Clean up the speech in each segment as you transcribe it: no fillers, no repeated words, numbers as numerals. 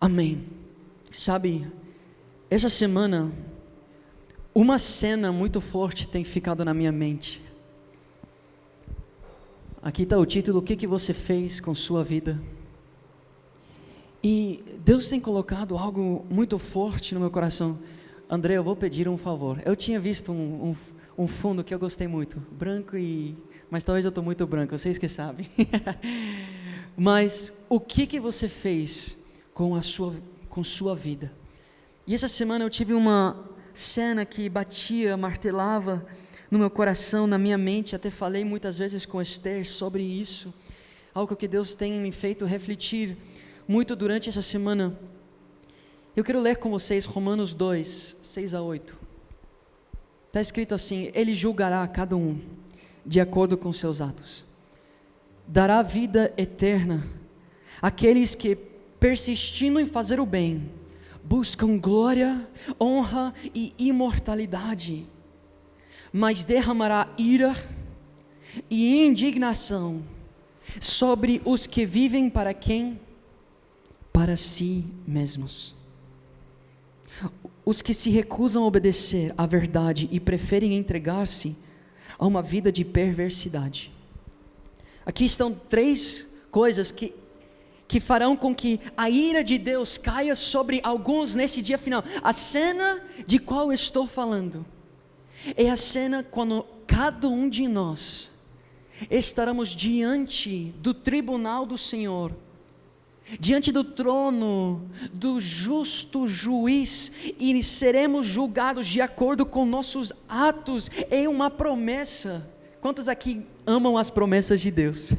Amém. Sabe, essa semana, uma cena muito forte tem ficado na minha mente. Aqui está o título: o que você fez com sua vida? E Deus tem colocado algo muito forte no meu coração. André, eu vou pedir um favor. Eu tinha visto um fundo que eu gostei muito, branco mas talvez eu estou muito branco, vocês que sabem. Mas o que você fez com sua vida? E essa semana eu tive uma cena que batia, martelava no meu coração, na minha mente. Até falei muitas vezes com Esther sobre isso, algo que Deus tem me feito refletir muito durante essa semana. Eu quero ler com vocês Romanos 2, 6-8. Está escrito assim: Ele julgará a cada um de acordo com seus atos, dará vida eterna àqueles que, persistindo em fazer o bem, buscam glória, honra e imortalidade, mas derramará ira e indignação sobre os que vivem para quem? Para si mesmos. Os que se recusam a obedecer à verdade e preferem entregar-se a uma vida de perversidade. Aqui estão três coisas que farão com que a ira de Deus caia sobre alguns nesse dia final. A cena de qual estou falando é a cena quando cada um de nós estaremos diante do tribunal do Senhor, diante do trono do justo juiz, e seremos julgados de acordo com nossos atos. É uma promessa. Quantos aqui amam as promessas de Deus?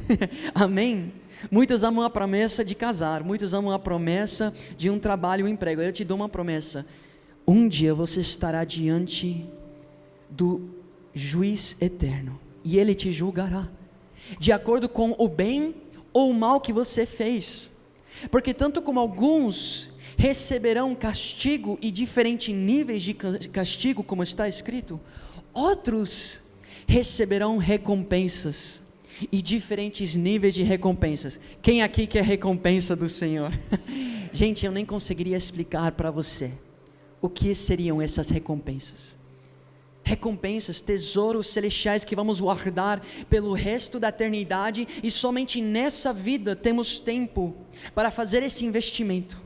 Amém? Muitos amam a promessa de casar, muitos amam a promessa de um trabalho, um emprego. Eu te dou uma promessa: um dia você estará diante do juiz eterno, e ele te julgará de acordo com o bem ou o mal que você fez. Porque tanto como alguns receberão castigo e diferentes níveis de castigo, como está escrito, outros receberão recompensas e diferentes níveis de recompensas. Quem aqui quer recompensa do Senhor? Gente, eu nem conseguiria explicar para você o que seriam essas recompensas. Recompensas, tesouros celestiais que vamos guardar pelo resto da eternidade, e somente nessa vida temos tempo para fazer esse investimento.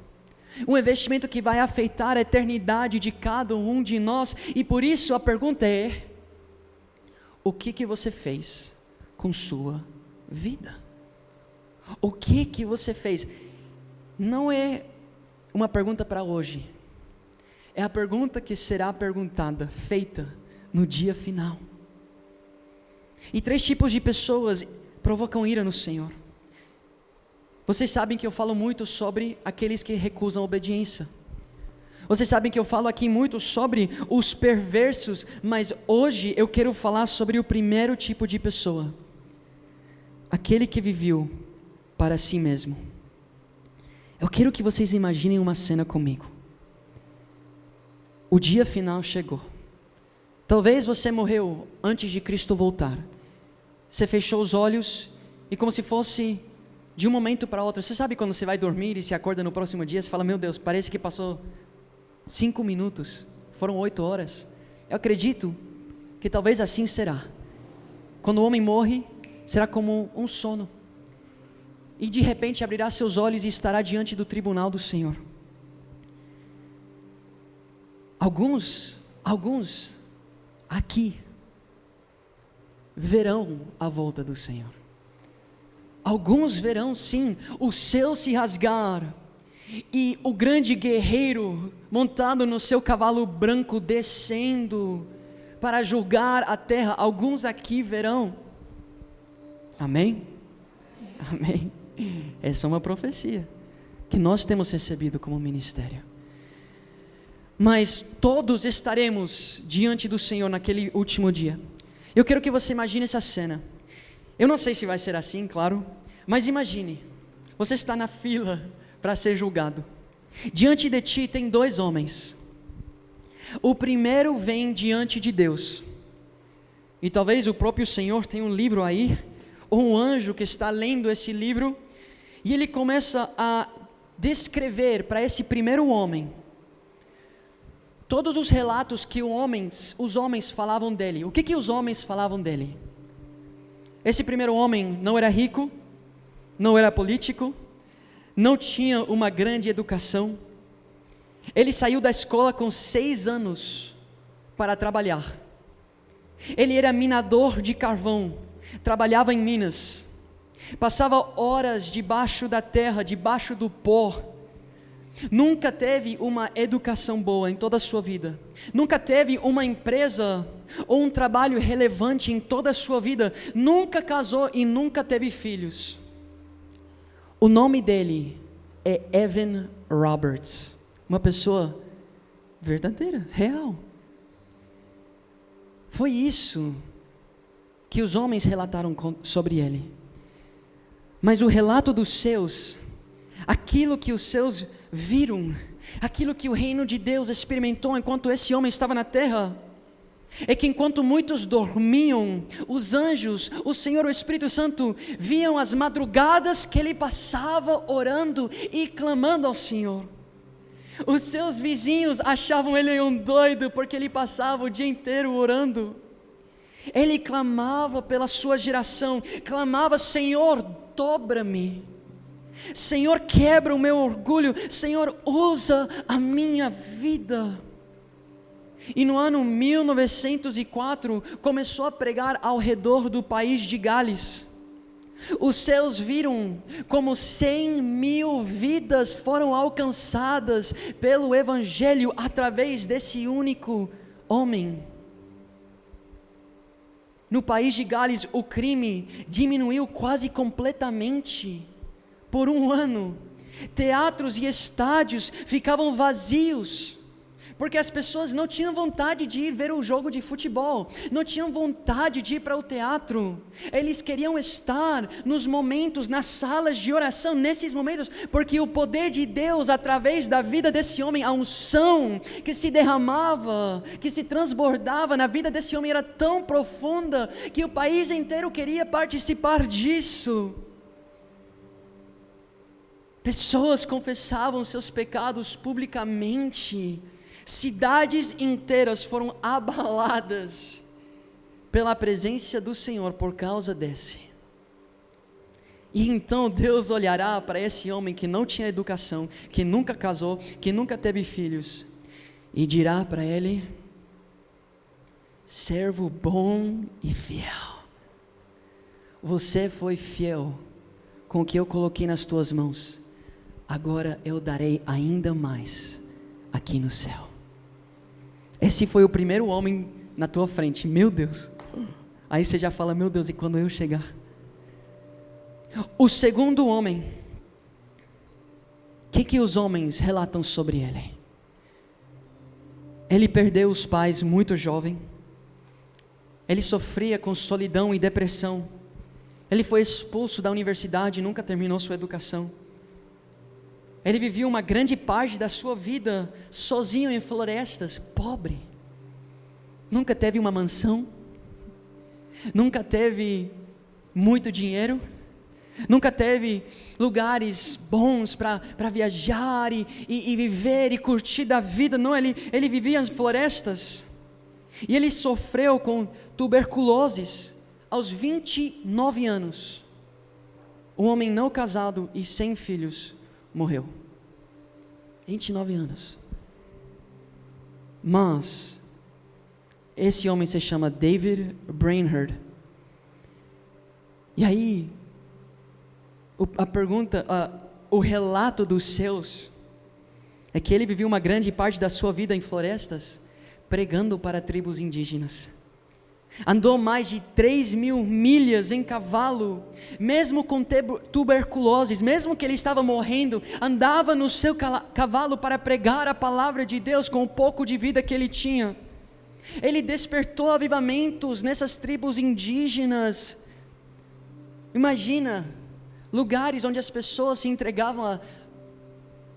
Um investimento que vai afetar a eternidade de cada um de nós. E por isso a pergunta é: o que você fez com sua vida? O que você fez? Não é uma pergunta para hoje, é a pergunta que será feita no dia final. E três tipos de pessoas provocam ira no Senhor. Vocês sabem que eu falo muito sobre aqueles que recusam a obediência. Vocês sabem que eu falo aqui muito sobre os perversos, mas hoje eu quero falar sobre o primeiro tipo de pessoa: aquele que viveu para si mesmo. Eu quero que vocês imaginem uma cena comigo. O dia final chegou. Talvez você morreu antes de Cristo voltar. Você fechou os olhos e, como se fosse de um momento para outro, você sabe quando você vai dormir e se acorda no próximo dia, você fala: meu Deus, parece que passou 5 minutos, foram 8 horas. Eu acredito que talvez assim será. Quando o homem morre, será como um sono, e de repente abrirá seus olhos e estará diante do tribunal do Senhor. Alguns aqui verão a volta do Senhor. Alguns verão sim o céu se rasgar e o grande guerreiro montado no seu cavalo branco descendo para julgar a terra. Alguns aqui verão. Amém? Amém. Essa é uma profecia que nós temos recebido como ministério. Mas todos estaremos diante do Senhor naquele último dia. Eu quero que você imagine essa cena. Eu não sei se vai ser assim, claro, mas imagine, você está na fila para ser julgado. Diante de ti tem 2 homens. O primeiro vem diante de Deus, e talvez o próprio Senhor tenha um livro aí, ou um anjo que está lendo esse livro, e ele começa a descrever para esse primeiro homem todos os relatos que os homens falavam dele. O que os homens falavam dele? Esse primeiro homem não era rico, não era político, não tinha uma grande educação. Ele saiu da escola com 6 anos para trabalhar. Ele era minador de carvão, trabalhava em Minas, passava horas debaixo da terra, debaixo do pó. Nunca teve uma educação boa em toda a sua vida, nunca teve uma empresa ou um trabalho relevante em toda a sua vida, nunca casou e nunca teve filhos. O nome dele é Evan Roberts, uma pessoa verdadeira, real. Foi isso que os homens relataram sobre ele. Mas o relato dos seus, aquilo que os seus viram, aquilo que o reino de Deus experimentou enquanto esse homem estava na terra, é que enquanto muitos dormiam, os anjos, o Senhor, o Espírito Santo, viam as madrugadas que ele passava orando e clamando ao Senhor. Os seus vizinhos achavam ele um doido, porque ele passava o dia inteiro orando. Ele clamava pela sua geração, clamava: Senhor, dobra-me, Senhor, quebra o meu orgulho, Senhor, usa a minha vida. E no ano 1904, começou a pregar ao redor do país de Gales. Os céus viram como 100.000 vidas foram alcançadas pelo Evangelho através desse único homem. No país de Gales, o crime diminuiu quase completamente. Por um ano, teatros e estádios ficavam vazios, porque as pessoas não tinham vontade de ir ver o jogo de futebol, não tinham vontade de ir para o teatro. Eles queriam estar nos momentos, nas salas de oração, nesses momentos, porque o poder de Deus, através da vida desse homem, a unção que se derramava, que se transbordava na vida desse homem, era tão profunda, que o país inteiro queria participar disso. Pessoas confessavam seus pecados publicamente. Cidades inteiras foram abaladas pela presença do Senhor por causa desse. E então Deus olhará para esse homem que não tinha educação, que nunca casou, que nunca teve filhos, e dirá para ele: servo bom e fiel, você foi fiel com o que eu coloquei nas tuas mãos, agora eu darei ainda mais aqui no céu. Esse foi o primeiro homem na tua frente, meu Deus. Aí você já fala: meu Deus, e quando eu chegar? O segundo homem, o que os homens relatam sobre ele? Ele perdeu os pais muito jovem, ele sofria com solidão e depressão, ele foi expulso da universidade e nunca terminou sua educação. Ele vivia uma grande parte da sua vida sozinho em florestas, pobre. Nunca teve uma mansão, nunca teve muito dinheiro, nunca teve lugares bons para viajar e viver e curtir da vida. Não, ele vivia nas florestas. E ele sofreu com tuberculose aos 29 anos. Um homem não casado e sem filhos morreu. 29 anos. Mas esse homem se chama David Brainerd. E aí, o relato dos seus é que ele viveu uma grande parte da sua vida em florestas, pregando para tribos indígenas. Andou mais de 3.000 milhas em cavalo, mesmo com tuberculose, mesmo que ele estava morrendo, andava no seu cavalo para pregar a palavra de Deus com o pouco de vida que ele tinha. Ele despertou avivamentos nessas tribos indígenas. Imagina, lugares onde as pessoas se entregavam a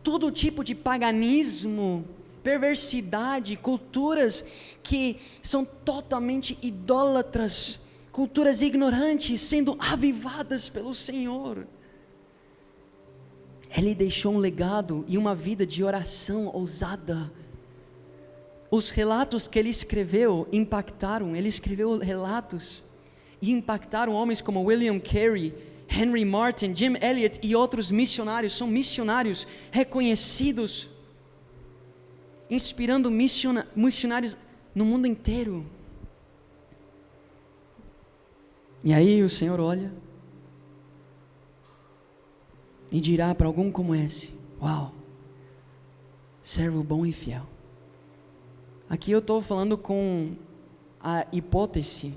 todo tipo de paganismo, perversidade, culturas que são totalmente idólatras, culturas ignorantes sendo avivadas pelo Senhor. ele deixou um legado e uma vida de oração ousada. Os relatos que ele escreveu impactaram, ele escreveu relatos e impactaram homens como William Carey, Henry Martin, Jim Elliot e outros missionários. São missionários reconhecidos, inspirando missionários no mundo inteiro. E aí o Senhor olha e dirá para algum como esse: uau, servo bom e fiel. Aqui eu estou falando com a hipótese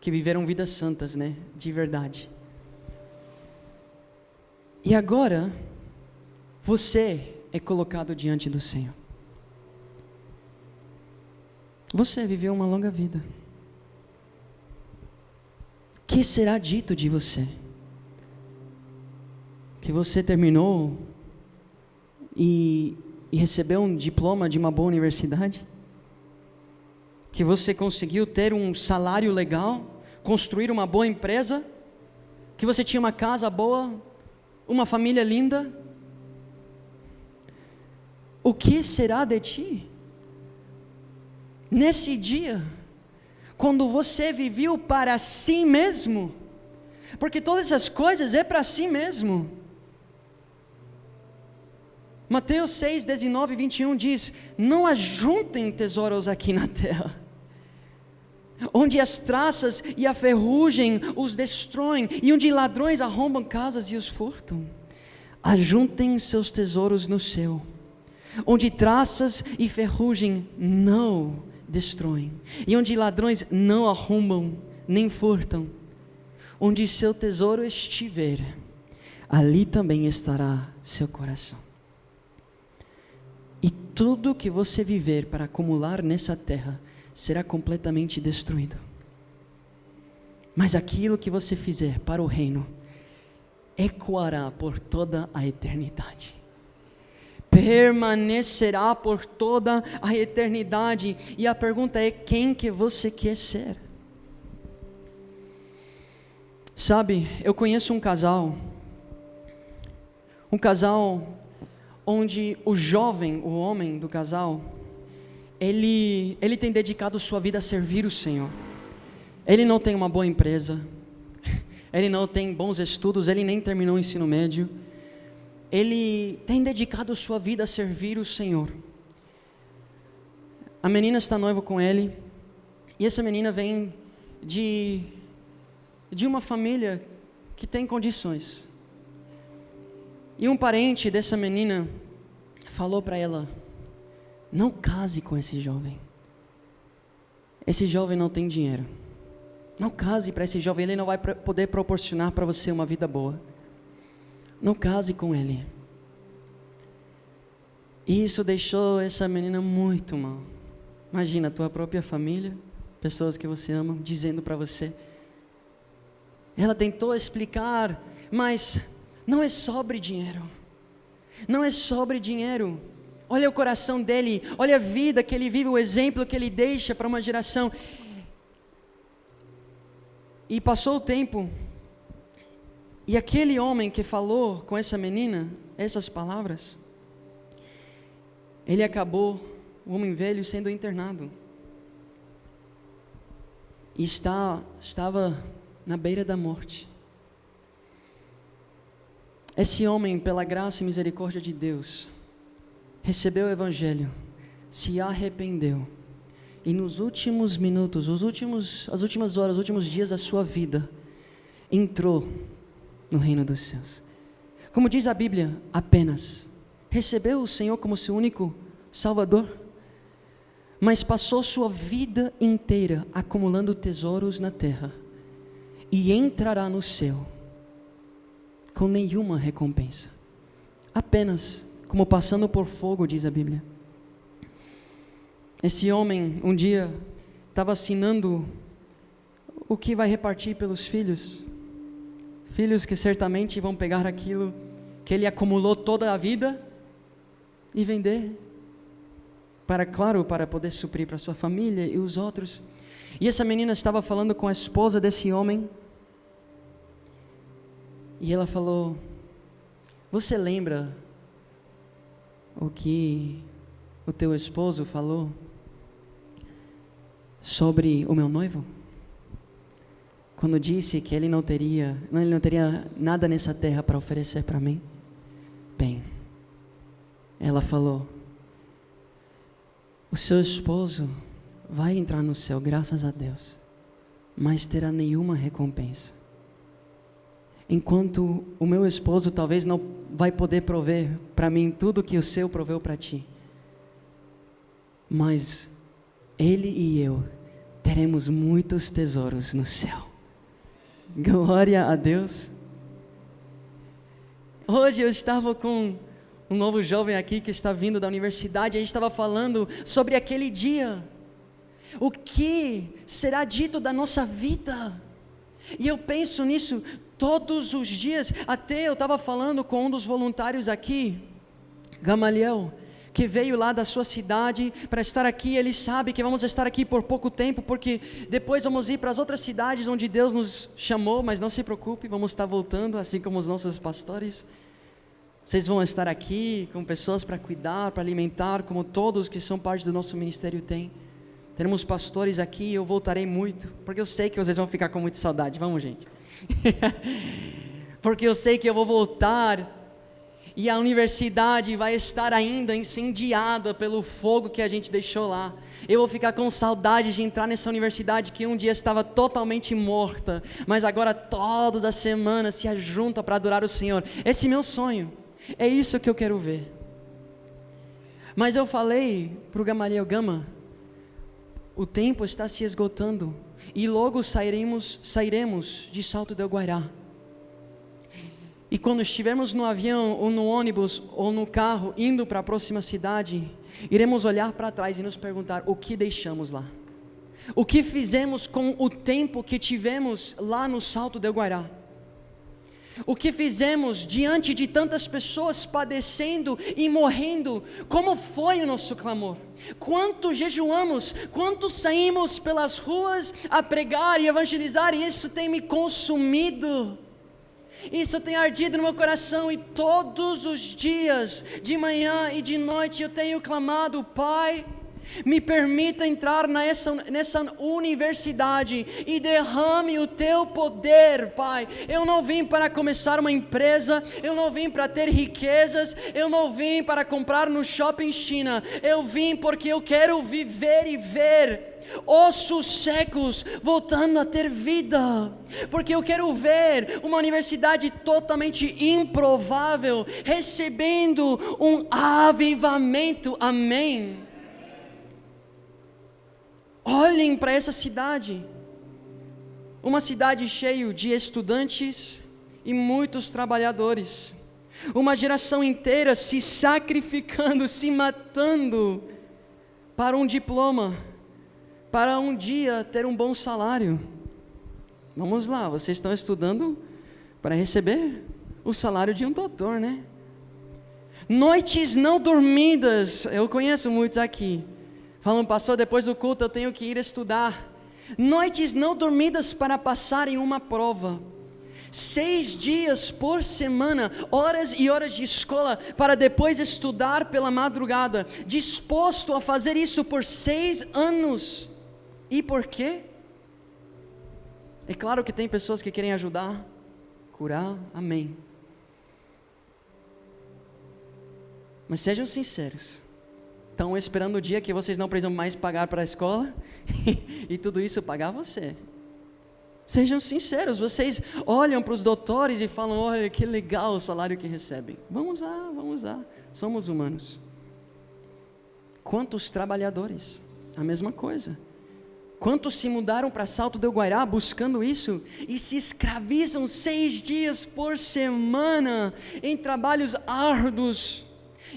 que viveram vidas santas, né? De verdade. E agora, você é colocado diante do Senhor. Você viveu uma longa vida. O que será dito de você? Que você terminou e recebeu um diploma de uma boa universidade? Que você conseguiu ter um salário legal? Construir uma boa empresa? Que você tinha uma casa boa? Uma família linda? O que será de ti? Nesse dia, quando você viveu para si mesmo, porque todas essas coisas é para si mesmo. Mateus 6, 19 e 21 diz: não ajuntem tesouros aqui na terra, onde as traças e a ferrugem os destroem, e onde ladrões arrombam casas e os furtam. Ajuntem seus tesouros no céu, onde traças e ferrugem não destroem, e onde ladrões não arrombam nem furtam. Onde seu tesouro estiver, ali também estará seu coração. E tudo que você viver para acumular nessa terra será completamente destruído. Mas aquilo que você fizer para o reino ecoará por toda a eternidade. Permanecerá por toda a eternidade. E a pergunta é: quem que você quer ser? Sabe, eu conheço um casal onde o jovem, o homem do casal, ele tem dedicado sua vida a servir o Senhor. Ele não tem uma boa empresa, ele não tem bons estudos, ele nem terminou o ensino médio. Ele tem dedicado sua vida a servir o Senhor. A menina está noiva com ele, e essa menina vem de uma família que tem condições. E um parente dessa menina falou para ela: não case com esse jovem. Esse jovem não tem dinheiro. Não case para esse jovem, ele não vai poder proporcionar para você uma vida boa. Não case com ele. E isso deixou essa menina muito mal. Imagina a tua própria família, pessoas que você ama, dizendo para você. Ela tentou explicar, mas não é sobre dinheiro. Não é sobre dinheiro. Olha o coração dele, olha a vida que ele vive, o exemplo que ele deixa para uma geração. E passou o tempo, e aquele homem que falou com essa menina essas palavras, ele acabou, o homem velho, sendo internado. E estava na beira da morte. Esse homem, pela graça e misericórdia de Deus, recebeu o Evangelho, se arrependeu, e nos últimos minutos, as últimas horas, os últimos dias da sua vida, entrou no reino dos céus. Como diz a Bíblia, apenas recebeu o Senhor como seu único Salvador, mas passou sua vida inteira acumulando tesouros na terra, e entrará no céu com nenhuma recompensa, apenas como passando por fogo, diz a Bíblia. Esse homem um dia estava assinando o que vai repartir pelos filhos que certamente vão pegar aquilo que ele acumulou toda a vida e vender, para poder suprir para sua família e os outros. E essa menina estava falando com a esposa desse homem, e ela falou: Você lembra o que o teu esposo falou sobre o meu noivo? Quando disse que ele não teria nada nessa terra para oferecer para mim? Bem, ela falou: o seu esposo vai entrar no céu, graças a Deus, mas terá nenhuma recompensa. Enquanto o meu esposo talvez não vai poder prover para mim tudo que o seu proveu para ti, mas ele e eu teremos muitos tesouros no céu. Glória a Deus. Hoje eu estava com um novo jovem aqui que está vindo da universidade, a gente estava falando sobre aquele dia, o que será dito da nossa vida, e eu penso nisso todos os dias. Até eu estava falando com um dos voluntários aqui, Gamaliel, que veio lá da sua cidade para estar aqui. Ele sabe que vamos estar aqui por pouco tempo, porque depois vamos ir para as outras cidades onde Deus nos chamou, mas não se preocupe, vamos estar voltando, assim como os nossos pastores. Vocês vão estar aqui com pessoas para cuidar, para alimentar, como todos que são parte do nosso ministério têm. Teremos pastores aqui e eu voltarei muito, porque eu sei que vocês vão ficar com muita saudade. Vamos, gente. Porque eu sei que eu vou voltar e a universidade vai estar ainda incendiada pelo fogo que a gente deixou lá. Eu vou ficar com saudade de entrar nessa universidade que um dia estava totalmente morta, mas agora todas as semanas se ajunta para adorar o Senhor. Esse é meu sonho, é isso que eu quero ver. Mas eu falei para o Gamaliel: Gama, o tempo está se esgotando e logo sairemos de Salto del Guairá. E quando estivermos no avião, ou no ônibus, ou no carro, indo para a próxima cidade, iremos olhar para trás e nos perguntar: o que deixamos lá? O que fizemos com o tempo que tivemos lá no Salto del Guairá? O que fizemos diante de tantas pessoas padecendo e morrendo? Como foi o nosso clamor? Quanto jejuamos? Quanto saímos pelas ruas a pregar e evangelizar? E isso tem me consumido. Isso tem ardido no meu coração, e todos os dias, de manhã e de noite, eu tenho clamado: Pai, me permita entrar nessa universidade e derrame o teu poder, Pai. Eu não vim para começar uma empresa, eu não vim para ter riquezas, eu não vim para comprar no shopping China, eu vim porque eu quero viver e ver ossos secos voltando a ter vida, porque eu quero ver uma universidade totalmente improvável recebendo um avivamento. Amém? Olhem para essa cidade, uma cidade cheia de estudantes e muitos trabalhadores, uma geração inteira se sacrificando, se matando para um diploma, para um dia ter um bom salário. Vamos lá, vocês estão estudando para receber o salário de um doutor, né? Noites não dormidas, eu conheço muitos aqui, falam: pastor, depois do culto eu tenho que ir estudar. Noites não dormidas para passar em uma prova. 6 dias por semana, horas e horas de escola, para depois estudar pela madrugada. Disposto a fazer isso por 6 anos. E por quê? É claro que tem pessoas que querem ajudar, curar, amém. Mas sejam sinceros, estão esperando o dia que vocês não precisam mais pagar para a escola e tudo isso pagar você. Sejam sinceros, vocês olham para os doutores e falam: olha que legal o salário que recebem. Vamos lá, somos humanos. Quantos trabalhadores? A mesma coisa. Quantos se mudaram para Salto del Guairá buscando isso e se escravizam 6 dias por semana em trabalhos árduos?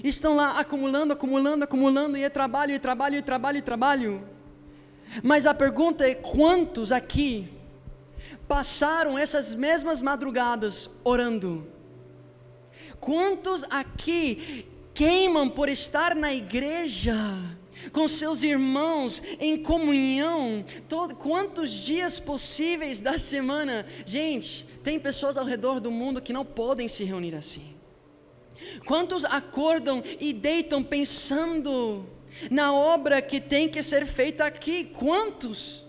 Estão lá acumulando, e é trabalho. Mas a pergunta é: quantos aqui passaram essas mesmas madrugadas orando? Quantos aqui queimam por estar na igreja, com seus irmãos, em comunhão, quantos dias possíveis da semana? Gente, tem pessoas ao redor do mundo que não podem se reunir assim. Quantos acordam e deitam pensando na obra que tem que ser feita aqui? Quantos?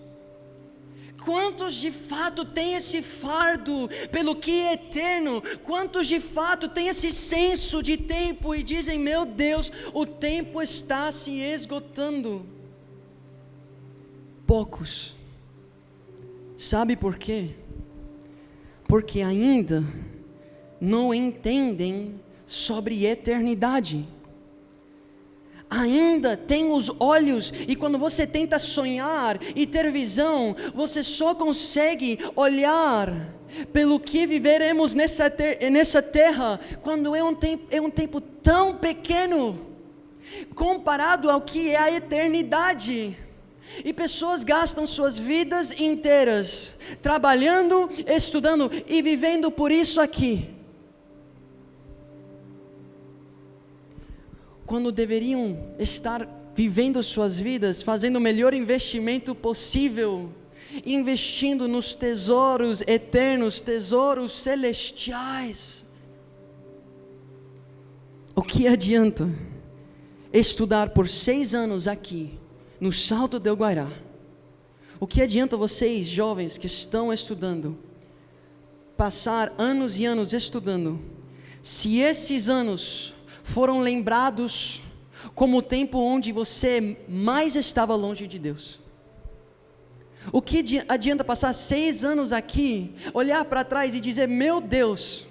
Quantos de fato têm esse fardo pelo que é eterno? Quantos de fato têm esse senso de tempo e dizem: meu Deus, o tempo está se esgotando? Poucos. Sabe por quê? Porque ainda não entendem sobre eternidade. Ainda tem os olhos, e quando você tenta sonhar e ter visão, você só consegue olhar pelo que viveremos nessa terra, quando é um tempo tão pequeno, comparado ao que é a eternidade. E pessoas gastam suas vidas inteiras, trabalhando, estudando e vivendo por isso aqui, quando deveriam estar vivendo suas vidas, fazendo o melhor investimento possível, investindo nos tesouros eternos, tesouros celestiais. O que adianta estudar por 6 anos aqui, no Salto del Guairá? O que adianta vocês, jovens que estão estudando, passar anos e anos estudando, se esses anos foram lembrados como o tempo onde você mais estava longe de Deus? O que adianta passar 6 anos aqui, olhar para trás e dizer: meu Deus,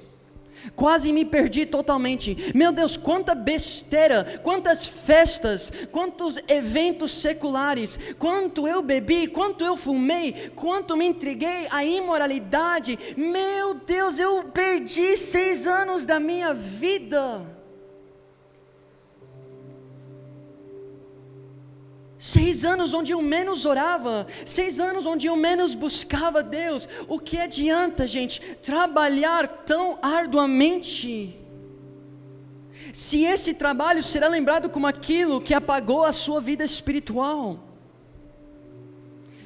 quase me perdi totalmente, meu Deus, quanta besteira, quantas festas, quantos eventos seculares, quanto eu bebi, quanto eu fumei, quanto me entreguei à imoralidade, meu Deus, eu perdi 6 anos da minha vida. 6 anos onde eu menos orava, 6 anos onde eu menos buscava Deus. O que adianta, gente, trabalhar tão arduamente, se esse trabalho será lembrado como aquilo que apagou a sua vida espiritual?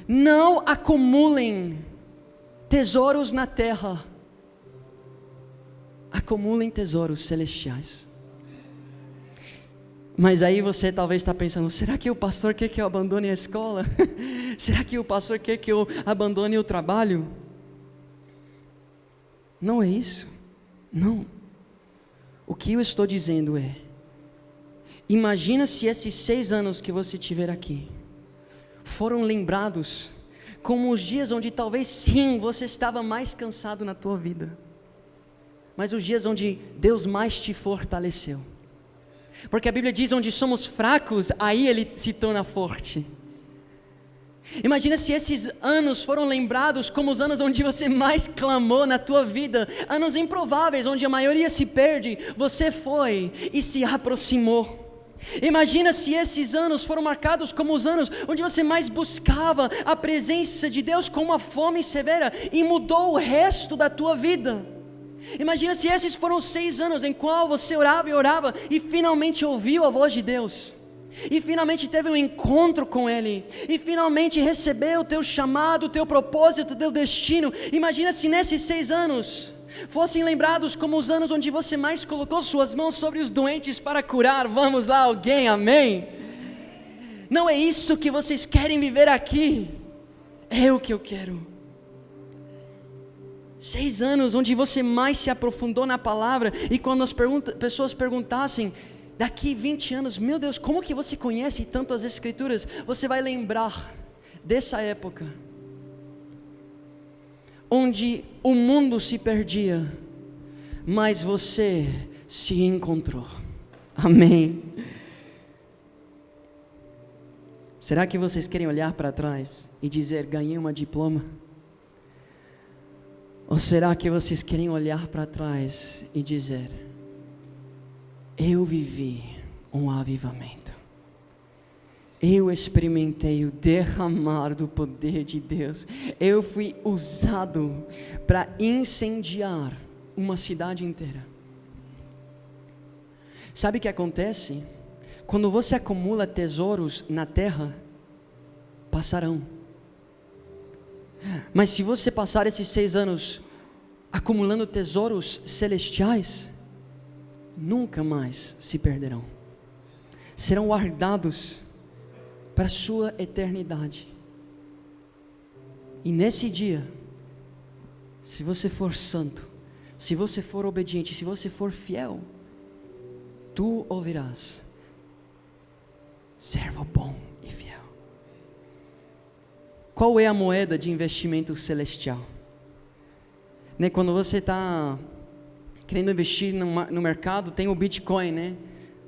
Não acumulem tesouros na terra, acumulem tesouros celestiais. Mas aí você talvez está pensando: será que o pastor quer que eu abandone a escola? Será que o pastor quer que eu abandone o trabalho? Não é isso, não. O que eu estou dizendo é: imagina se esses 6 anos que você tiver aqui foram lembrados como os dias onde talvez sim, você estava mais cansado na tua vida, mas os dias onde Deus mais te fortaleceu. Porque a Bíblia diz: onde somos fracos, aí Ele se torna forte. Imagina se esses anos foram lembrados como os anos onde você mais clamou na tua vida, anos improváveis, onde a maioria se perde, você foi e se aproximou. Imagina se esses anos foram marcados como os anos onde você mais buscava a presença de Deus com uma fome severa e mudou o resto da tua vida. Imagina se esses foram 6 anos em qual você orava e finalmente ouviu a voz de Deus, e finalmente teve um encontro com Ele, e finalmente recebeu o teu chamado, o teu propósito, o teu destino. Imagina se nesses 6 anos fossem lembrados como os anos onde você mais colocou suas mãos sobre os doentes para curar. Vamos lá, alguém, amém? Não é isso que vocês querem viver aqui? É o que eu quero. 6 anos onde você mais se aprofundou na palavra, e quando as pessoas perguntassem daqui 20 anos: meu Deus, como que você conhece tantas escrituras? Você vai lembrar dessa época onde o mundo se perdia, mas você se encontrou. Amém. Será que vocês querem olhar para trás e dizer: ganhei uma diploma? Ou será que vocês querem olhar para trás e dizer: eu vivi um avivamento, eu experimentei o derramar do poder de Deus, eu fui usado para incendiar uma cidade inteira? Sabe o que acontece? Quando você acumula tesouros na terra, passarão. Mas se você passar esses 6 anos acumulando tesouros celestiais, nunca mais se perderão. Serão guardados para a sua eternidade. E nesse dia, se você for santo, se você for obediente, se você for fiel, tu ouvirás: servo bom e fiel. Qual é a moeda de investimento celestial? Quando você está querendo investir no mercado, tem o Bitcoin, né?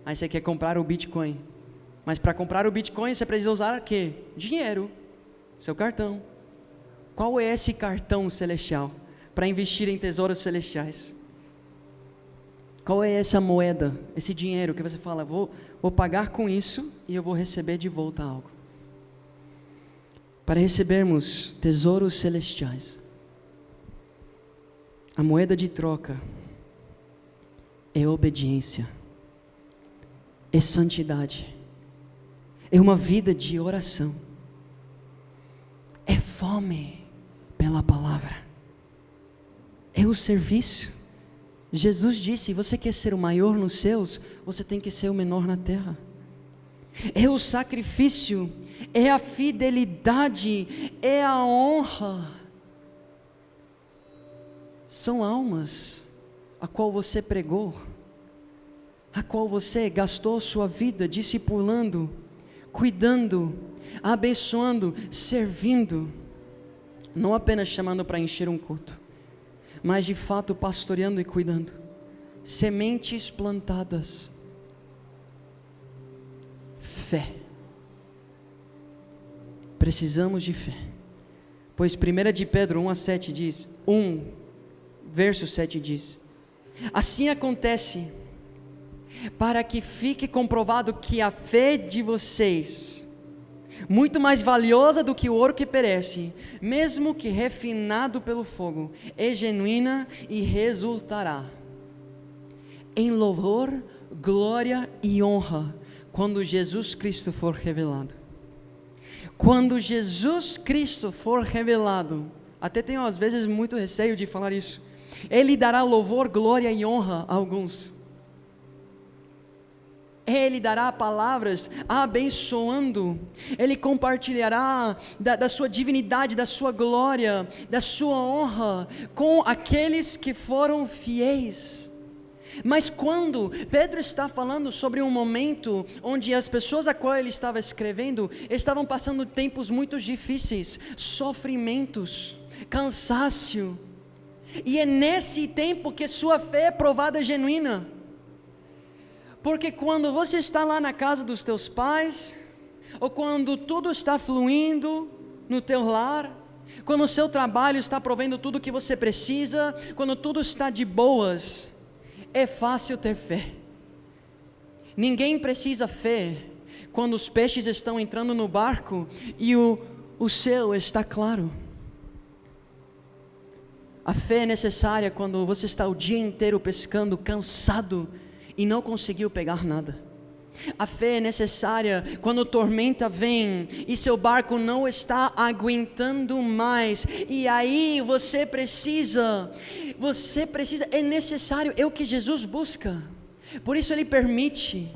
Aí você quer comprar o Bitcoin. Mas para comprar o Bitcoin, você precisa usar o quê? Dinheiro. Seu cartão. Qual é esse cartão celestial para investir em tesouros celestiais? Qual é essa moeda, esse dinheiro que você fala: vou pagar com isso e eu vou receber de volta algo? Para recebermos tesouros celestiais, a moeda de troca é obediência, é santidade, é uma vida de oração, é fome pela palavra, é o serviço. Jesus disse: você quer ser o maior nos céus, você tem que ser o menor na terra. É o sacrifício, é a fidelidade, é a honra. São almas a qual você pregou, a qual você gastou sua vida discipulando, cuidando, abençoando, servindo, não apenas chamando para encher um culto, mas de fato pastoreando e cuidando. Sementes plantadas. Fé. Precisamos de fé. Pois 1 de Pedro 1:7 diz, verso 7 diz: assim acontece, para que fique comprovado que a fé de vocês, muito mais valiosa do que o ouro que perece, mesmo que refinado pelo fogo, é genuína e resultará em louvor, glória e honra, quando Jesus Cristo for revelado. Quando Jesus Cristo for revelado, até tenho às vezes muito receio de falar isso, Ele dará louvor, glória e honra a alguns. Ele dará palavras abençoando, Ele compartilhará da sua divindade, da sua glória, da sua honra com aqueles que foram fiéis. Mas quando Pedro está falando sobre um momento onde as pessoas a qual ele estava escrevendo estavam passando tempos muito difíceis, sofrimentos, cansaço, e é nesse tempo que sua fé é provada genuína. Porque quando você está lá na casa dos teus pais, ou quando tudo está fluindo no teu lar, quando o seu trabalho está provendo tudo o que você precisa, quando tudo está de boas, é fácil ter fé. Ninguém precisa fé quando os peixes estão entrando no barco e o céu está claro. A fé é necessária quando você está o dia inteiro pescando, cansado, e não conseguiu pegar nada. A fé é necessária quando tormenta vem e seu barco não está aguentando mais, e aí você precisa, é necessário, é o que Jesus busca. Por isso Ele permite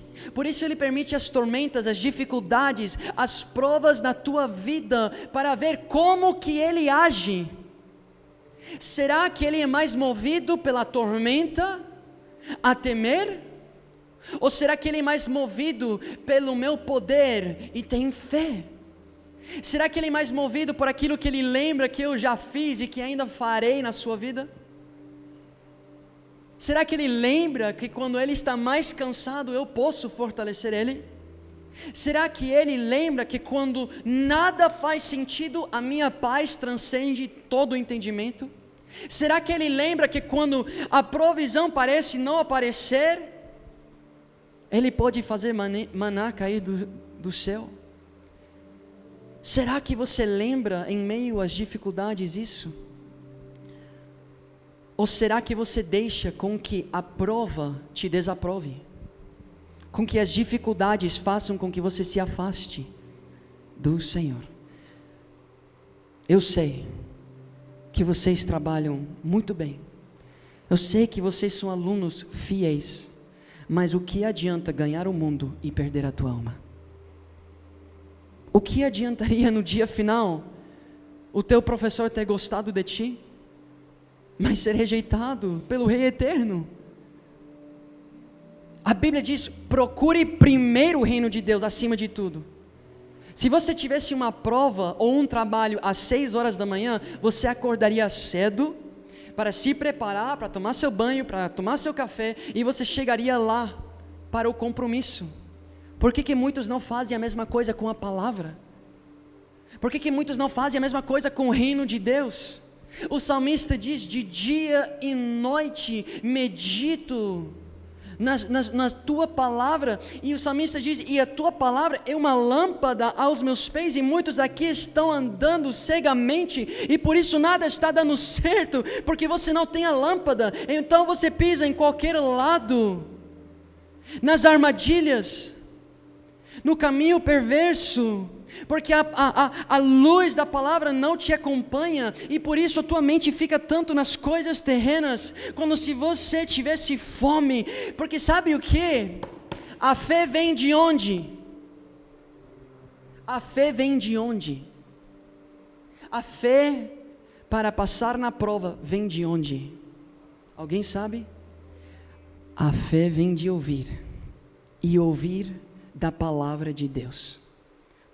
as tormentas, as dificuldades, as provas na tua vida, para ver como que Ele age. Será que Ele é mais movido pela tormenta a temer? Ou será que Ele é mais movido pelo meu poder e tem fé? Será que Ele é mais movido por aquilo que Ele lembra que eu já fiz e que ainda farei na sua vida? Será que Ele lembra que quando Ele está mais cansado eu posso fortalecer Ele? Será que Ele lembra que quando nada faz sentido a minha paz transcende todo o entendimento? Será que Ele lembra que quando a provisão parece não aparecer, Ele pode fazer maná cair do céu? Será que você lembra em meio às dificuldades isso? Ou será que você deixa com que a prova te desaprove? Com que as dificuldades façam com que você se afaste do Senhor? Eu sei que vocês trabalham muito bem. Eu sei que vocês são alunos fiéis. Mas o que adianta ganhar o mundo e perder a tua alma? O que adiantaria no dia final o teu professor ter gostado de ti, mas ser rejeitado pelo Rei Eterno? A Bíblia diz: procure primeiro o reino de Deus acima de tudo. Se você tivesse uma prova ou um trabalho às 6 horas da manhã, você acordaria cedo para se preparar, para tomar seu banho, para tomar seu café, e você chegaria lá para o compromisso. Por que muitos não fazem a mesma coisa com a palavra? Por que muitos não fazem a mesma coisa com o reino de Deus? O salmista diz: de dia e noite medito na tua palavra, e o salmista diz: e a tua palavra é uma lâmpada aos meus pés, e muitos aqui estão andando cegamente, e por isso nada está dando certo, porque você não tem a lâmpada, então você pisa em qualquer lado, nas armadilhas, no caminho perverso, porque a luz da palavra não te acompanha, e por isso a tua mente fica tanto nas coisas terrenas, como se você tivesse fome. Porque sabe o que? A fé vem de onde? A fé vem de onde? A fé para passar na prova vem de onde? Alguém sabe? A fé vem de ouvir, e ouvir da palavra de Deus.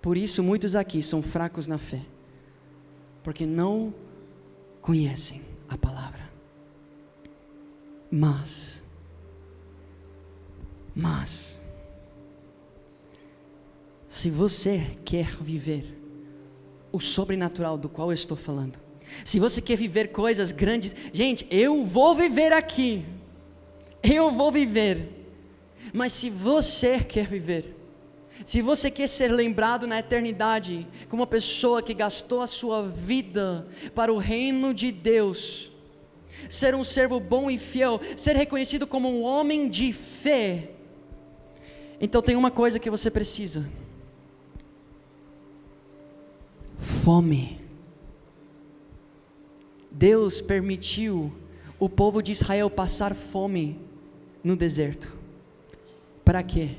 Por isso muitos aqui são fracos na fé, porque não conhecem a palavra. Mas, se você quer viver o sobrenatural do qual eu estou falando, se você quer viver coisas grandes, gente, eu vou viver aqui, mas se você quer viver, se você quer ser lembrado na eternidade como uma pessoa que gastou a sua vida para o reino de Deus, ser um servo bom e fiel, ser reconhecido como um homem de fé, então tem uma coisa que você precisa: fome. Deus permitiu o povo de Israel passar fome no deserto. Para quê?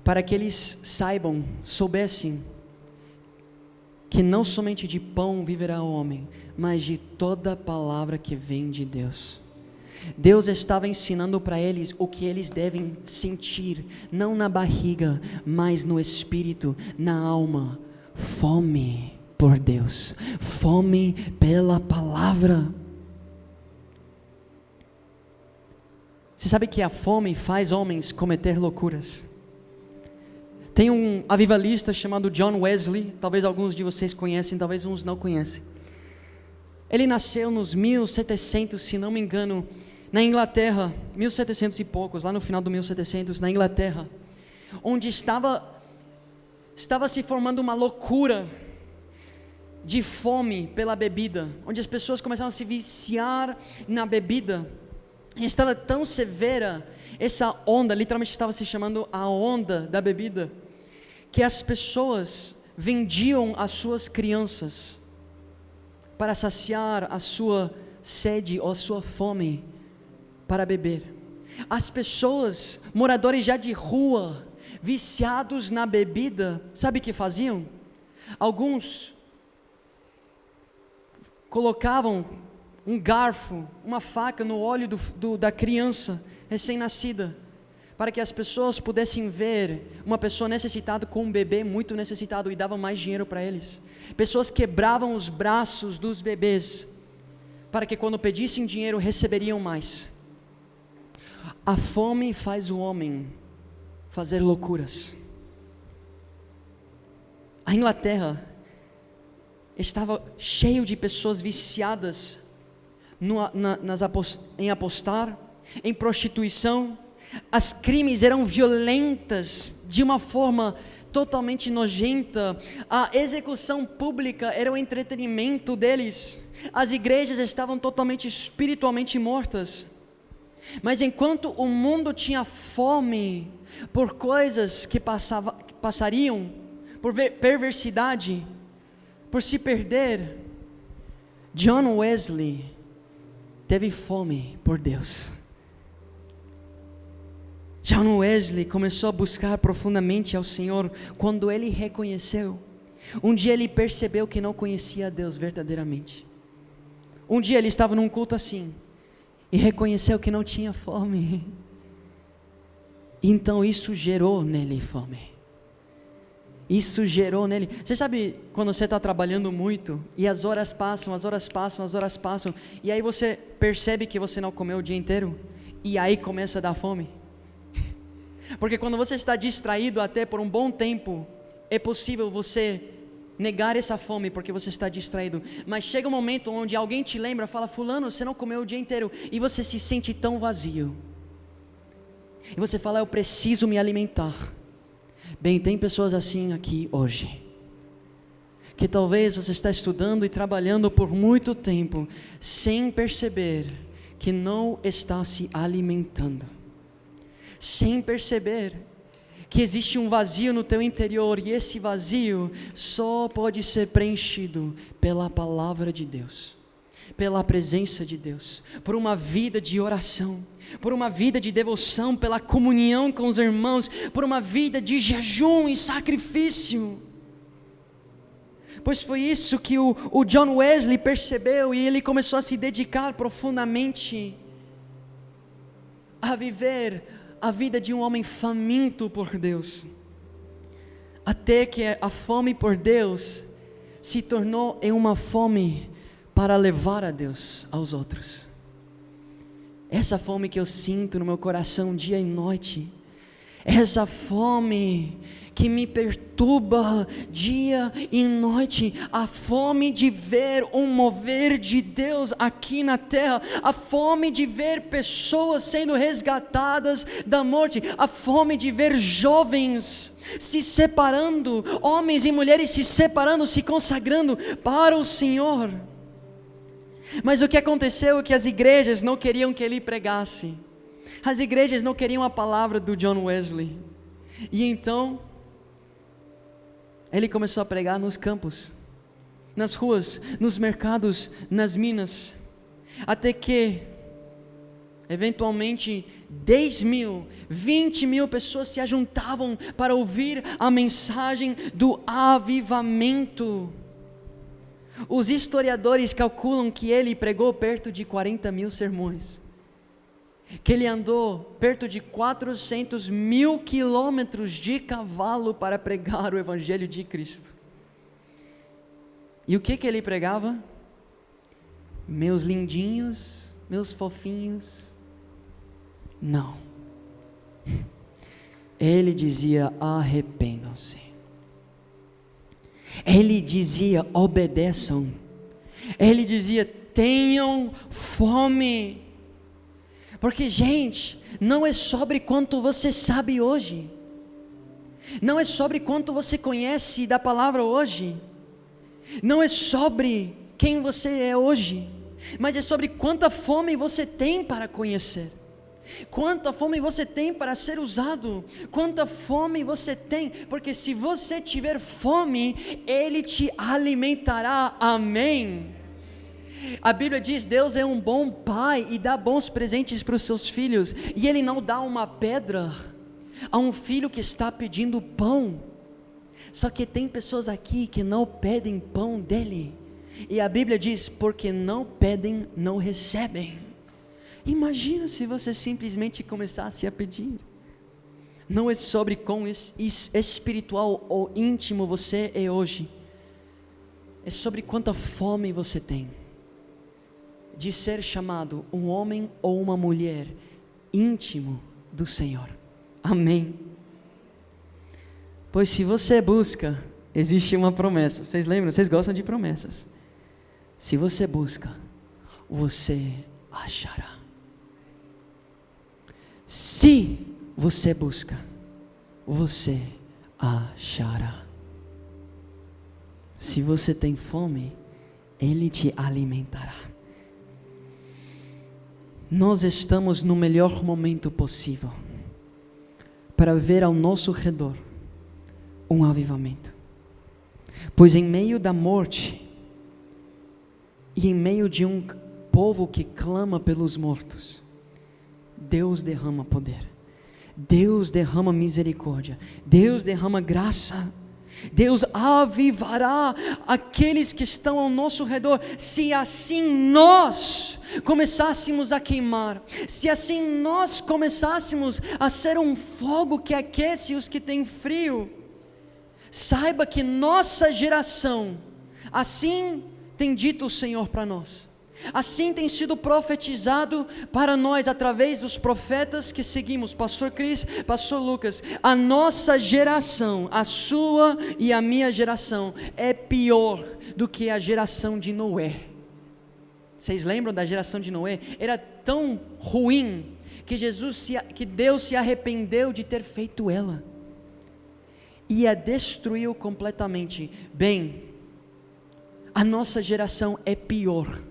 Para que eles soubessem que não somente de pão viverá o homem, mas de toda palavra que vem de Deus. Deus estava ensinando para eles o que eles devem sentir, não na barriga, mas no espírito, na alma. Fome por Deus, fome pela palavra. Você sabe que a fome faz homens cometer loucuras? Tem um avivalista chamado John Wesley, talvez alguns de vocês conhecem, talvez uns não conhecem. Ele nasceu nos 1700, se não me engano, na Inglaterra, 1700 e poucos, lá no final do 1700, na Inglaterra, onde estava se formando uma loucura de fome pela bebida, onde as pessoas começaram a se viciar na bebida, e estava tão severa essa onda, literalmente estava se chamando a onda da bebida, que as pessoas vendiam as suas crianças para saciar a sua sede ou a sua fome para beber. As pessoas, moradores já de rua, viciados na bebida, sabe o que faziam? Alguns colocavam um garfo, uma faca no olho da criança recém-nascida, para que as pessoas pudessem ver uma pessoa necessitada com um bebê muito necessitado, e davam mais dinheiro para eles. Pessoas quebravam os braços dos bebês, para que quando pedissem dinheiro receberiam mais. A fome faz o homem fazer loucuras. A Inglaterra estava cheio de pessoas viciadas em apostar, em prostituição. As crimes eram violentas de uma forma totalmente nojenta. A execução pública era o entretenimento deles. As igrejas estavam totalmente espiritualmente mortas. Mas enquanto o mundo tinha fome por coisas que passariam, por perversidade, por se perder, John Wesley teve fome por Deus. John Wesley começou a buscar profundamente ao Senhor quando ele reconheceu. Um dia ele percebeu que não conhecia a Deus verdadeiramente. Um dia ele estava num culto assim e reconheceu que não tinha fome. Então isso gerou nele fome. Isso gerou nele. Você sabe quando você está trabalhando muito e as horas passam, e aí você percebe que você não comeu o dia inteiro e aí começa a dar fome? Porque quando você está distraído até por um bom tempo, é possível você negar essa fome porque você está distraído. Mas chega um momento onde alguém te lembra, fala: fulano, você não comeu o dia inteiro, e você se sente tão vazio. E você fala: eu preciso me alimentar. Bem, tem pessoas assim aqui hoje, que talvez você está estudando e trabalhando por muito tempo, sem perceber que não está se alimentando. Sem perceber que existe um vazio no teu interior, e esse vazio só pode ser preenchido pela palavra de Deus, pela presença de Deus, por uma vida de oração, por uma vida de devoção, pela comunhão com os irmãos, por uma vida de jejum e sacrifício. Pois foi isso que o John Wesley percebeu, e ele começou a se dedicar profundamente a viver a vida de um homem faminto por Deus, até que a fome por Deus se tornou em uma fome para levar a Deus aos outros. Essa fome que eu sinto no meu coração dia e noite, essa fome que me perturba dia e noite, a fome de ver um mover de Deus aqui na terra, a fome de ver pessoas sendo resgatadas da morte, a fome de ver jovens se separando, homens e mulheres se separando, se consagrando para o Senhor. Mas o que aconteceu é que as igrejas não queriam que ele pregasse, as igrejas não queriam a palavra do John Wesley, e então ele começou a pregar nos campos, nas ruas, nos mercados, nas minas, até que eventualmente 10 mil, 20 mil pessoas se ajuntavam para ouvir a mensagem do avivamento. Os historiadores calculam que ele pregou perto de 40 mil sermões, que ele andou perto de 400 mil quilômetros de cavalo para pregar o Evangelho de Cristo. E o que ele pregava? Meus lindinhos, meus fofinhos. Não. Ele dizia: arrependam-se. Ele dizia: obedeçam. Ele dizia: tenham fome. Porque, gente, não é sobre quanto você sabe hoje, não é sobre quanto você conhece da palavra hoje, não é sobre quem você é hoje, mas é sobre quanta fome você tem para conhecer, quanta fome você tem para ser usado, quanta fome você tem, porque se você tiver fome, Ele te alimentará. Amém? A Bíblia diz: Deus é um bom pai e dá bons presentes para os seus filhos, e Ele não dá uma pedra a um filho que está pedindo pão. Só que tem pessoas aqui que não pedem pão dele, e a Bíblia diz: porque não pedem, não recebem. Imagina se você simplesmente começasse a pedir. Não é sobre quão espiritual ou íntimo você é hoje, é sobre quanta fome você tem de ser chamado um homem ou uma mulher íntimo do Senhor. Amém? Pois se você busca, existe uma promessa. Vocês lembram? Vocês gostam de promessas. Se você busca, você achará. Se você busca, você achará. Se você tem fome, Ele te alimentará. Nós estamos no melhor momento possível para ver ao nosso redor um avivamento, pois em meio da morte e em meio de um povo que clama pelos mortos, Deus derrama poder, Deus derrama misericórdia, Deus derrama graça, Deus avivará aqueles que estão ao nosso redor, se assim nós começássemos a queimar, se assim nós começássemos a ser um fogo que aquece os que têm frio. Saiba que nossa geração, assim tem dito o Senhor para nós, assim tem sido profetizado para nós através dos profetas que seguimos, pastor Cris, pastor Lucas. A nossa geração, a sua e a minha geração, é pior do que a geração de Noé. Vocês lembram da geração de Noé? Era tão ruim que Deus se arrependeu de ter feito ela e a destruiu completamente. Bem, a nossa geração é pior.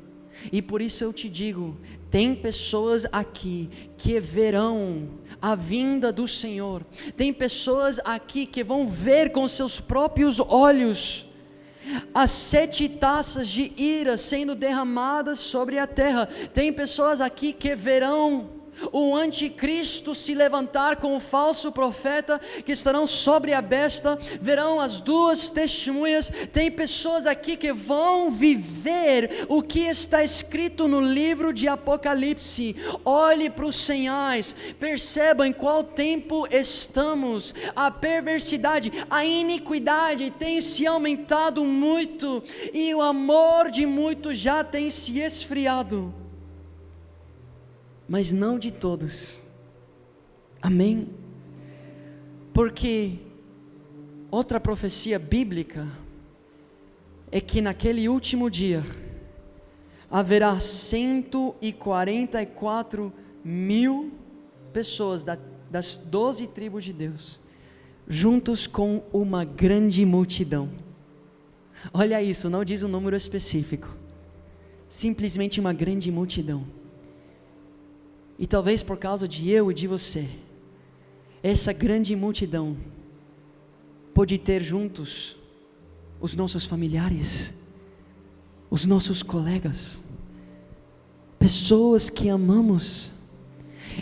E por isso eu te digo, tem pessoas aqui que verão a vinda do Senhor, tem pessoas aqui que vão ver com seus próprios olhos as 7 taças de ira sendo derramadas sobre a terra. Tem pessoas aqui que verão o anticristo se levantar com o falso profeta, que estarão sobre a besta, verão as 2 testemunhas. Tem pessoas aqui que vão viver o que está escrito no livro de Apocalipse. Olhe para os sinais, perceba em qual tempo estamos. A perversidade, a iniquidade tem se aumentado muito, e o amor de muitos já tem se esfriado, mas não de todos. Amém? Porque outra profecia bíblica é que naquele último dia haverá 144 mil pessoas das 12 tribos de Deus, juntos com uma grande multidão. Olha isso, não diz um número específico, simplesmente uma grande multidão. E talvez por causa de eu e de você, essa grande multidão pode ter juntos os nossos familiares, os nossos colegas, pessoas que amamos.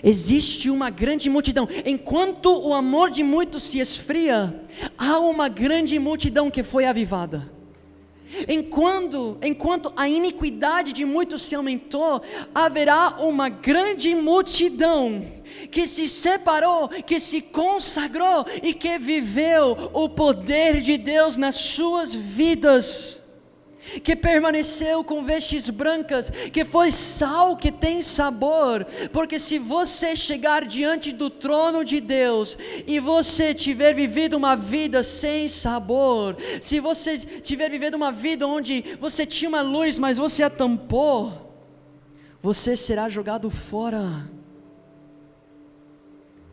Existe uma grande multidão. Enquanto o amor de muitos se esfria, há uma grande multidão que foi avivada. Enquanto a iniquidade de muitos se aumentou, haverá uma grande multidão que se separou, que se consagrou e que viveu o poder de Deus nas suas vidas, que permaneceu com vestes brancas, que foi sal que tem sabor. Porque se você chegar diante do trono de Deus e você tiver vivido uma vida sem sabor, se você tiver vivido uma vida onde você tinha uma luz, mas você a tampou, você será jogado fora.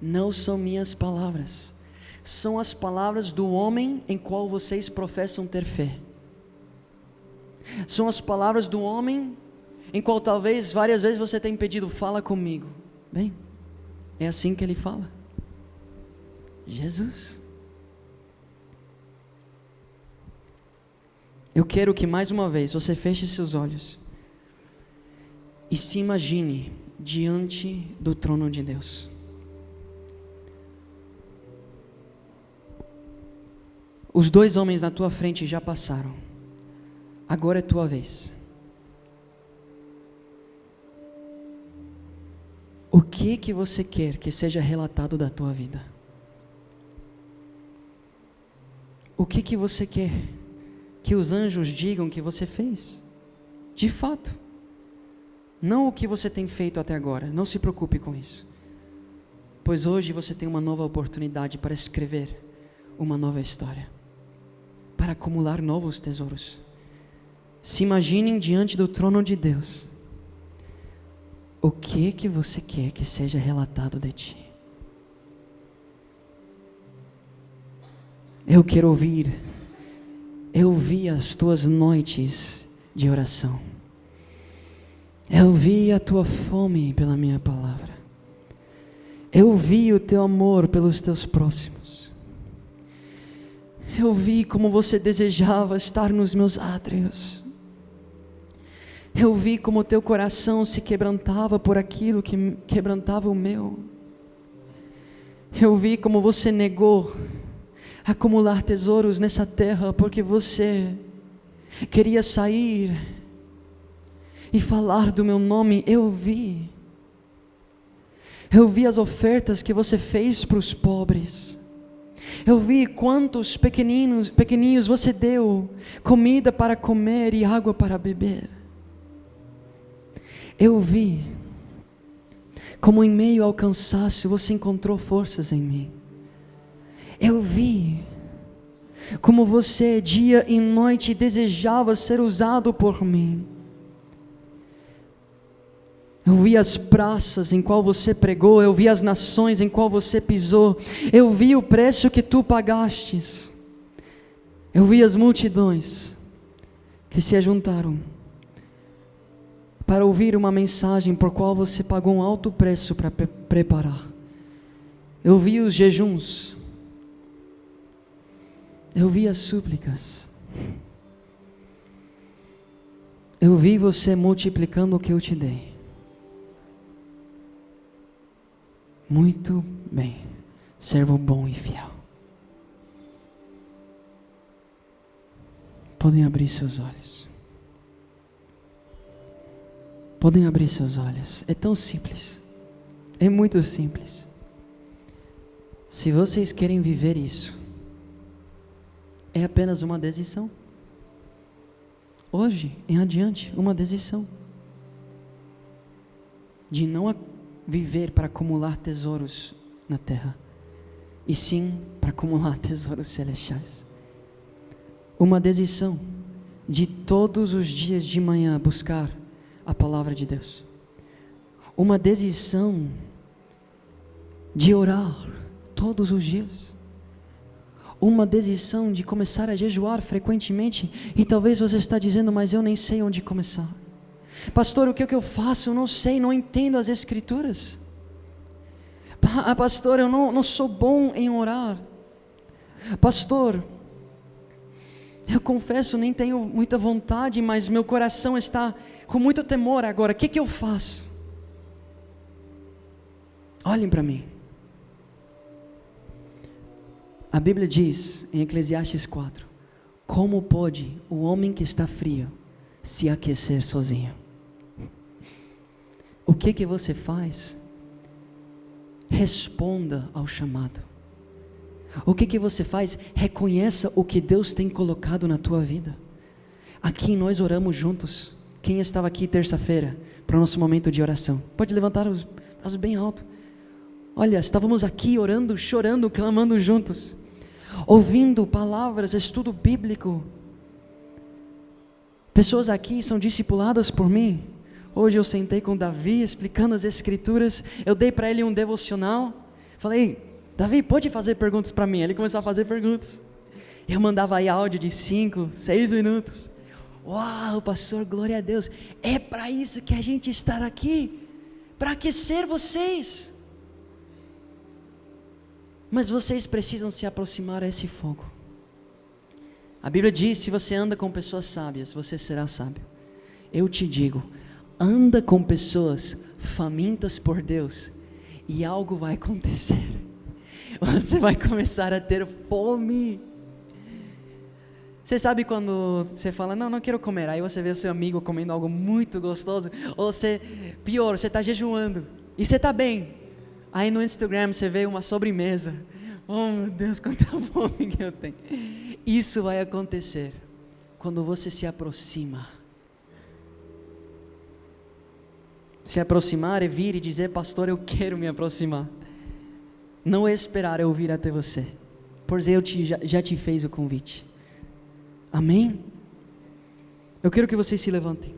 Não são minhas palavras, são as palavras do homem em qual vocês professam ter fé. São as palavras do homem em qual talvez várias vezes você tenha pedido: fala comigo. Bem, é assim que ele fala. Jesus. Eu quero que mais uma vez você feche seus olhos e se imagine diante do trono de Deus. Os 2 homens na tua frente já passaram. Agora é tua vez. O que você quer que seja relatado da tua vida? O que você quer que os anjos digam que você fez? De fato. Não o que você tem feito até agora. Não se preocupe com isso. Pois hoje você tem uma nova oportunidade para escrever uma nova história, para acumular novos tesouros. Se imaginem diante do trono de Deus. O que você quer que seja relatado de ti? Eu quero ouvir. Eu vi as tuas noites de oração. Eu vi a tua fome pela minha palavra. Eu vi o teu amor pelos teus próximos. Eu vi como você desejava estar nos meus átrios. Eu vi como o teu coração se quebrantava por aquilo que quebrantava o meu. Eu vi como você negou acumular tesouros nessa terra porque você queria sair e falar do meu nome. Eu vi as ofertas que você fez para os pobres. Eu vi quantos pequenininhos você deu comida para comer e água para beber. Eu vi como em meio ao cansaço você encontrou forças em mim. Eu vi como você dia e noite desejava ser usado por mim. Eu vi as praças em qual você pregou, eu vi as nações em qual você pisou, eu vi o preço que tu pagastes, eu vi as multidões que se ajuntaram para ouvir uma mensagem por qual você pagou um alto preço para preparar. Eu vi os jejuns, eu vi as súplicas, eu vi você multiplicando o que eu te dei. Muito bem, servo bom e fiel. Podem abrir seus olhos. Podem abrir seus olhos. É tão simples. É muito simples. Se vocês querem viver isso, é apenas uma decisão. Hoje em adiante, uma decisão de não viver para acumular tesouros na terra, e sim para acumular tesouros celestiais. Uma decisão de todos os dias de manhã buscar a palavra de Deus. Uma decisão de orar todos os dias. Uma decisão de começar a jejuar frequentemente. E talvez você está dizendo, mas eu nem sei onde começar. Pastor, o que é que eu faço? Eu não sei, não entendo as escrituras. Pastor, eu não sou bom em orar. Pastor, eu confesso, nem tenho muita vontade, mas meu coração está com muito temor agora. O que eu faço? Olhem para mim. A Bíblia diz em Eclesiastes 4: como pode o homem que está frio se aquecer sozinho? O que você faz? Responda ao chamado. O que você faz? Reconheça o que Deus tem colocado na tua vida. Aqui nós oramos juntos. Quem estava aqui terça-feira para o nosso momento de oração? Pode levantar os braços bem alto. Olha, estávamos aqui orando, chorando, clamando juntos, ouvindo palavras, estudo bíblico. Pessoas aqui são discipuladas por mim. Hoje eu sentei com Davi explicando as escrituras. Eu dei para ele um devocional. Falei, Davi, pode fazer perguntas para mim? Ele começou a fazer perguntas. Eu mandava aí áudio de 5, 6 minutos. Uau, pastor, glória a Deus. É para isso que a gente está aqui, para aquecer vocês. Mas vocês precisam se aproximar a esse fogo. A Bíblia diz, se você anda com pessoas sábias, você será sábio. Eu te digo, anda com pessoas famintas por Deus, e algo vai acontecer. Você vai começar a ter fome. Você sabe quando você fala, não quero comer, aí você vê o seu amigo comendo algo muito gostoso, ou pior, você está jejuando, e você está bem, aí no Instagram você vê uma sobremesa. Oh meu Deus, quanta fome que eu tenho. Isso vai acontecer quando você se aproxima. Se aproximar é vir e dizer, pastor, eu quero me aproximar. Não é esperar eu vir até você, pois eu já te fiz o convite. Amém? Eu quero que vocês se levantem.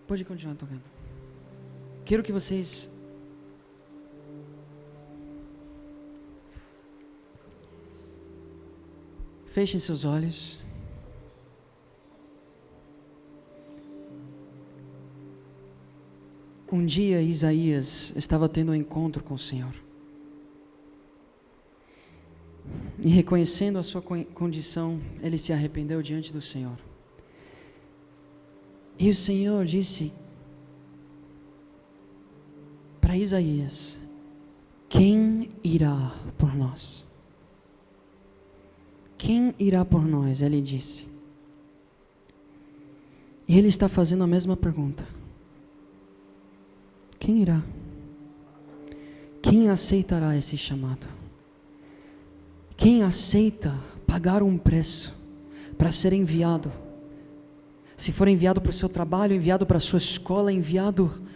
Pode continuar tocando. Quero que vocês fechem seus olhos. Um dia Isaías estava tendo um encontro com o Senhor. E reconhecendo a sua condição, ele se arrependeu diante do Senhor. E o Senhor disse para Isaías: quem irá por nós? Quem irá por nós? Ele disse. E Ele está fazendo a mesma pergunta. Quem irá? Quem aceitará esse chamado? Quem aceita pagar um preço para ser enviado? Se for enviado para o seu trabalho, enviado para a sua escola, enviado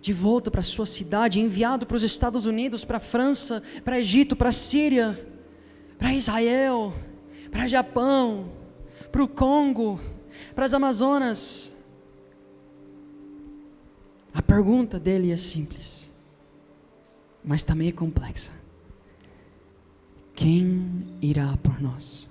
de volta para a sua cidade, enviado para os Estados Unidos, para a França, para o Egito, para a Síria, para Israel, para o Japão, para o Congo, para as Amazonas. A pergunta dele é simples, mas também é complexa. Quem irá por nós?